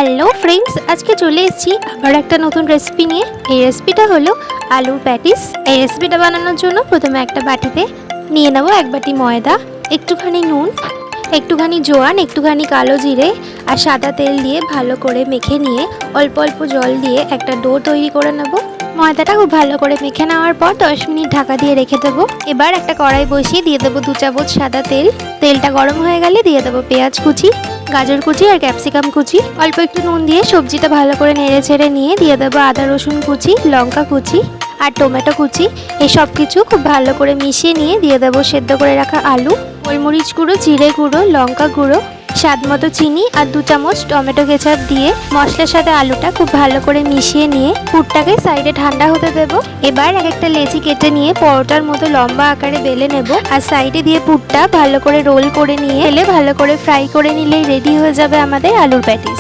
Hello friends, আজকে চলে এসেছি আবার একটা নতুন রেসিপি নিয়ে। এই রেসিপিটা হলো আলুর প্যাটিস। এই রেসিপিটা বানানোর জন্য প্রথমে একটা বাটিতে নিয়ে নেব 1 বাটি ময়দা, একটুখানি নুন, একটুখানি জোয়ান, একটুখানি কালো জিরে আর সাদা তেল দিয়ে ভালো করে মেখে নিয়ে অল্প অল্প জল দিয়ে একটা ডো তৈরি করে নেব। ময়দাটা খুব ভালো করে মেখে নেওয়ার পর 10 মিনিট ঢাকা দিয়ে রেখে দেবো। এবার একটা কড়াই বসিয়ে দিয়ে দেবো 2 চামচ সাদা তেল। তেলটা গরম হয়ে গেলে দিয়ে দেবো পেঁয়াজ কুচি, গাজর কুচি আর ক্যাপসিকাম কুচি। অল্প একটু নুন দিয়ে সবজিটা ভালো করে নেড়ে ছেড়ে নিয়ে দিয়ে দেবো আদা রসুন কুচি, লঙ্কা কুচি আর টমেটো কুচি। এই সব কিছু খুব ভালো করে মিশিয়ে নিয়ে দিয়ে দেবো সেদ্ধ করে রাখা আলু, গোলমরিচ গুঁড়ো, জিরে গুঁড়ো, লঙ্কা গুঁড়ো, স্বাদ মতো চিনি আর 2 চামচ টমেটো কেচাপ দিয়ে মশলার সাথে আলুটা খুব ভালো করে মিশিয়ে নিয়ে পুরটাকে সাইডে ঠান্ডা হতে দেবো। এবার একটা লেচি কেটে নিয়ে পরোটার মতো লম্বা আকারে বেলে নেব আর সাইডে দিয়ে পুরটা ভালো করে রোল করে নিয়ে তেলে ভালো করে ফ্রাই করে নিলেই রেডি হয়ে যাবে আমাদের আলুর প্যাটিস।